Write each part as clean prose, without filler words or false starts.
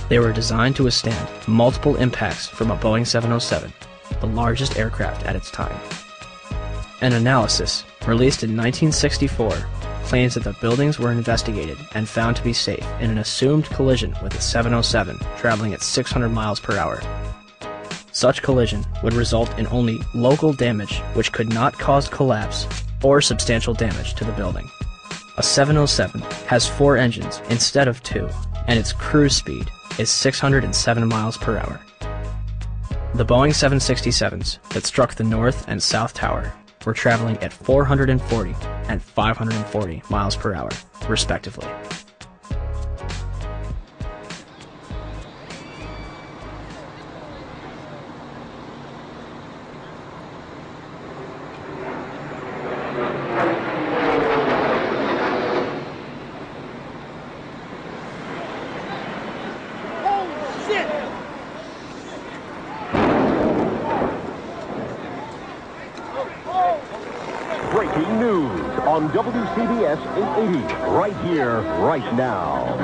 They were designed to withstand multiple impacts from a Boeing 707, the largest aircraft at its time. An analysis, released in 1964, claims that the buildings were investigated and found to be safe in an assumed collision with a 707 traveling at 600 miles per hour. Such collision would result in only local damage which could not cause collapse or substantial damage to the building. A 707 has 4 engines instead of 2, and its cruise speed is 607 miles per hour. The Boeing 767s that struck the North and South Tower were traveling at 440 and 540 miles per hour, respectively. Breaking news on WCBS 880, right here, right now.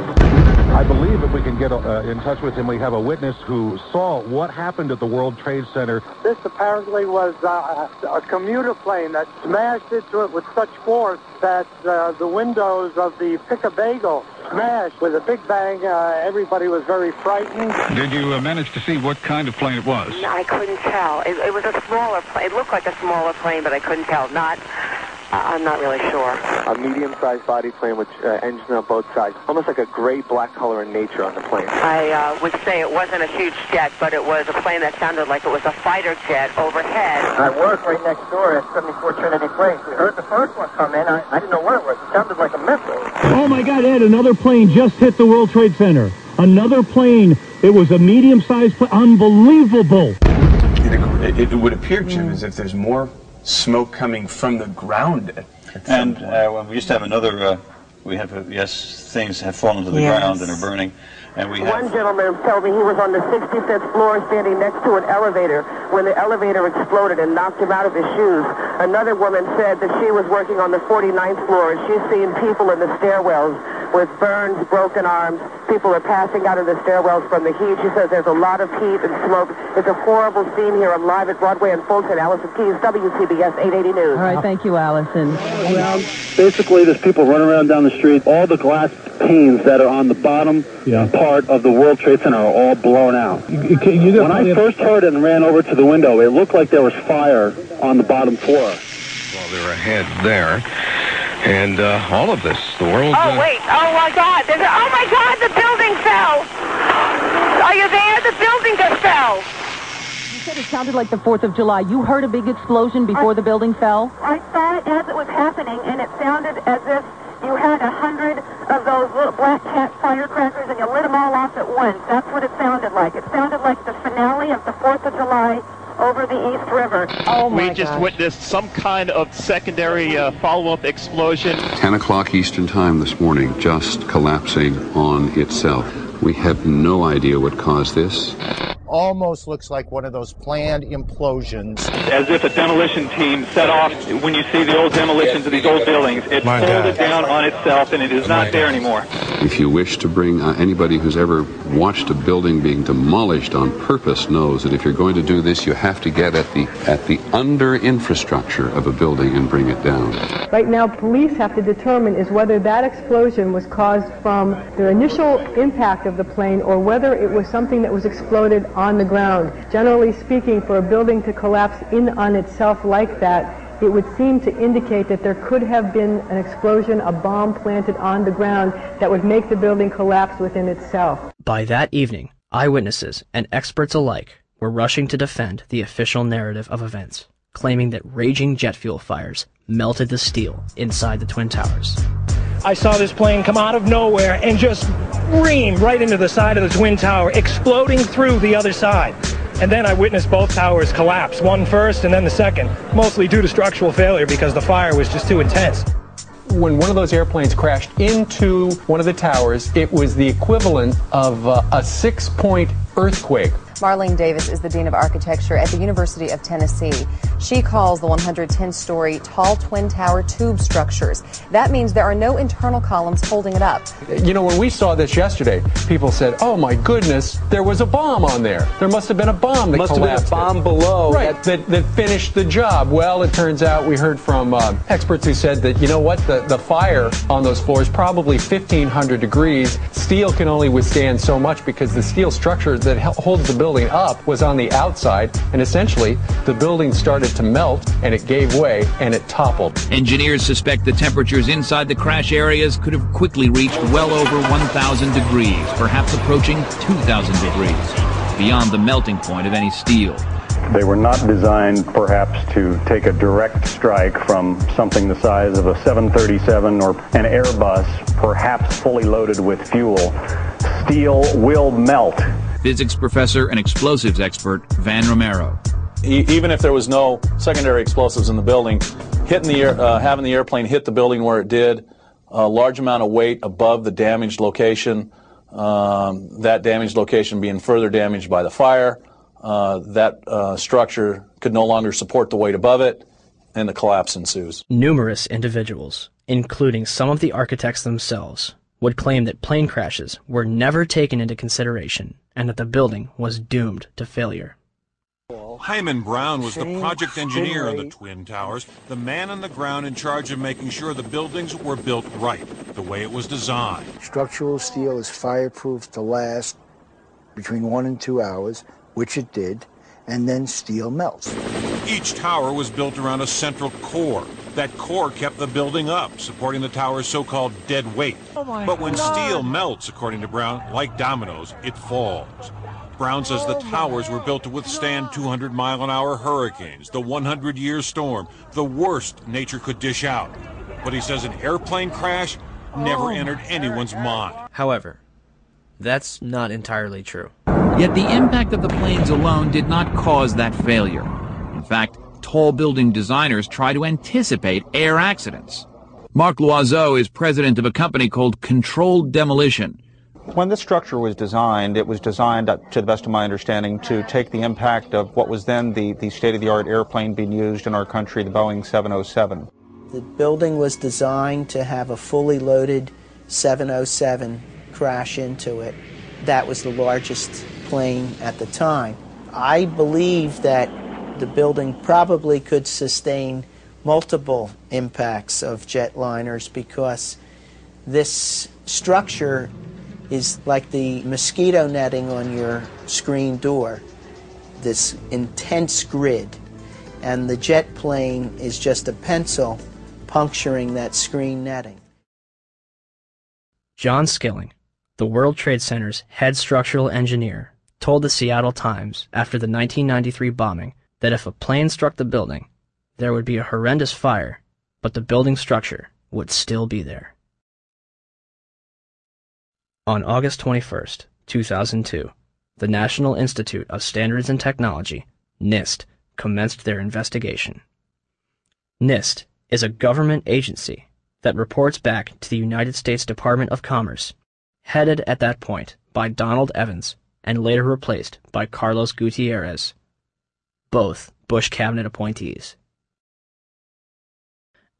I believe if we can get in touch with him, we have a witness who saw what happened at the World Trade Center. This apparently was a commuter plane that smashed into it with such force that the windows of the Pick-a-Bagel smashed with a big bang. Everybody was very frightened. Did you manage to see what kind of plane it was? No, I couldn't tell. It was a smaller plane. It looked like a smaller plane, but I couldn't tell. I'm not really sure. A medium-sized body plane with engines on both sides. Almost like a gray-black color in nature on the plane. I would say it wasn't a huge jet, but it was a plane that sounded like it was a fighter jet overhead. I work right next door at 74 Trinity Place. We heard the first one come in. I didn't know what it was. It sounded like a missile. Oh, my God, Ed, another plane just hit the World Trade Center. Another plane. It was a medium-sized plane. Unbelievable. It would appear, Jim, as if there's more smoke coming from the ground at some point. Well, we just have another, things have fallen to the ground and are burning. And we have... One gentleman told me he was on the 65th floor standing next to an elevator when the elevator exploded and knocked him out of his shoes. Another woman said that she was working on the 49th floor and she's seen people in the stairwells with burns, broken arms. People are passing out of the stairwells from the heat. She says there's a lot of heat and smoke. It's a horrible scene here. I'm live at Broadway and Fulton. Allison Keyes, WCBS 880 News. All right, thank you, Allison. Basically, there's people running around down the street. All the glass panes that are on the bottom part of the World Trade Center are all blown out. When I first heard it and ran over to the window, it looked like there was fire on the bottom floor. Well, they're ahead there. And all of this, the world... Oh, wait. Oh, my God. Oh, my God, the building fell. Are you there? The building just fell. You said it sounded like the 4th of July. You heard a big explosion before the building fell? I saw it as it was happening, and it sounded as if you had 100 of those little black cat firecrackers and you lit them all off at once. That's what it sounded like. It sounded like the finale of the 4th of July over the East River. Oh my We just witnessed some kind of secondary follow-up explosion. 10 o'clock Eastern Time this morning, just collapsing on itself. We have no idea what caused this. Almost looks like one of those planned implosions. As if a demolition team set off. When you see the old demolitions of these old buildings, it folded down on itself and it is not there anymore. If you wish to bring anybody who's ever watched a building being demolished on purpose knows that if you're going to do this, you have to get at the under infrastructure of a building and bring it down. Right now, police have to determine is whether that explosion was caused from the initial impact of the plane or whether it was something that was exploded on the ground. Generally speaking, for a building to collapse in on itself like that, it would seem to indicate that there could have been an explosion, a bomb planted on the ground that would make the building collapse within itself. By that evening, eyewitnesses and experts alike were rushing to defend the official narrative of events, claiming that raging jet fuel fires melted the steel inside the Twin Towers. I saw this plane come out of nowhere and just ream right into the side of the Twin Tower, exploding through the other side. And then I witnessed both towers collapse, one first and then the second, mostly due to structural failure because the fire was just too intense. When one of those airplanes crashed into one of the towers, it was the equivalent of a 6-point earthquake. Marlene Davis is the Dean of Architecture at the University of Tennessee. She calls the 110-story tall twin tower tube structures. That means there are no internal columns holding it up. You know, when we saw this yesterday, people said, oh my goodness, there was a bomb on there. There must have been a bomb that collapsed. Must have been a bomb below. Right, that finished the job. Well, it turns out we heard from experts who said that, you know what, the fire on those floors, probably 1,500 degrees. Steel can only withstand so much because the steel structure that holds the building up was on the outside, and essentially the building started to melt and it gave way and it toppled. Engineers suspect the temperatures inside the crash areas could have quickly reached well over 1,000 degrees, perhaps approaching 2,000 degrees, beyond the melting point of any steel. They were not designed, perhaps, to take a direct strike from something the size of a 737 or an Airbus, perhaps fully loaded with fuel. Steel will melt. Physics professor and explosives expert Van Romero. Even if there was no secondary explosives in the building, hitting the having the airplane hit the building where it did, a large amount of weight above the damaged location, that damaged location being further damaged by the fire, that structure could no longer support the weight above it, and the collapse ensues. Numerous individuals, including some of the architects themselves, would claim that plane crashes were never taken into consideration and that the building was doomed to failure. Hyman Brown was the project engineer on the Twin Towers, the man on the ground in charge of making sure the buildings were built right, the way it was designed. Structural steel is fireproof to last between 1 and 2 hours, which it did, and then steel melts. Each tower was built around a central core. That core kept the building up, supporting the tower's so-called dead weight. But when steel melts, according to Brown, like dominoes, it falls. Brown says the towers were built to withstand 200-mile-an-hour hurricanes, the 100-year storm, the worst nature could dish out. But he says an airplane crash never entered anyone's mind. However, that's not entirely true. Yet the impact of the planes alone did not cause that failure. In fact, tall building designers try to anticipate air accidents. Marc Loiseau is president of a company called Controlled Demolition. When this structure was designed, it was designed, to the best of my understanding, to take the impact of what was then the state-of-the-art airplane being used in our country, the Boeing 707. The building was designed to have a fully loaded 707 crash into it. That was the largest plane at the time. I believe that the building probably could sustain multiple impacts of jetliners because this structure is like the mosquito netting on your screen door, this intense grid, and the jet plane is just a pencil puncturing that screen netting. John Skilling, the World Trade Center's head structural engineer, told the Seattle Times after the 1993 bombing that if a plane struck the building, there would be a horrendous fire, but the building structure would still be there. On August 21, 2002, the National Institute of Standards and Technology, NIST, commenced their investigation. NIST is a government agency that reports back to the United States Department of Commerce, headed at that point by Donald Evans and later replaced by Carlos Gutierrez, both Bush cabinet appointees.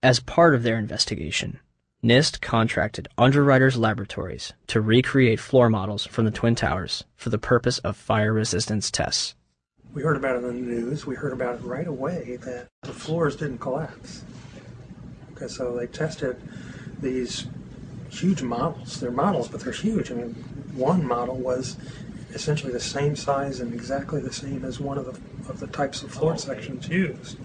As part of their investigation, NIST contracted Underwriters Laboratories to recreate floor models from the Twin Towers for the purpose of fire resistance tests. We heard about it in the news. We heard about it right away that the floors didn't collapse. Okay, so they tested these huge models. They're models, but they're huge. I mean, one model was essentially the same size and exactly the same as one of the types of floor sections used.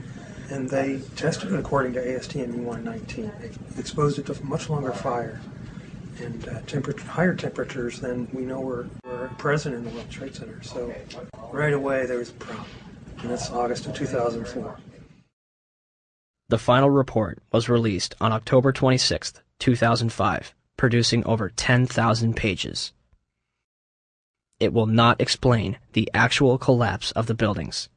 And they tested it according to ASTM E119. They exposed it to much longer fire and higher temperatures than we know were present in the World Trade Center. So right away there was a problem. And that's August of 2004. The final report was released on October 26, 2005, producing over 10,000 pages. It will not explain the actual collapse of the buildings.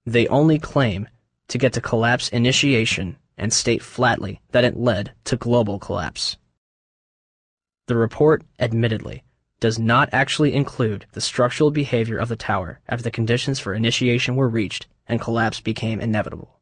They only claim to get to collapse initiation and state flatly that it led to global collapse. The report, admittedly, does not actually include the structural behavior of the tower after the conditions for initiation were reached and collapse became inevitable.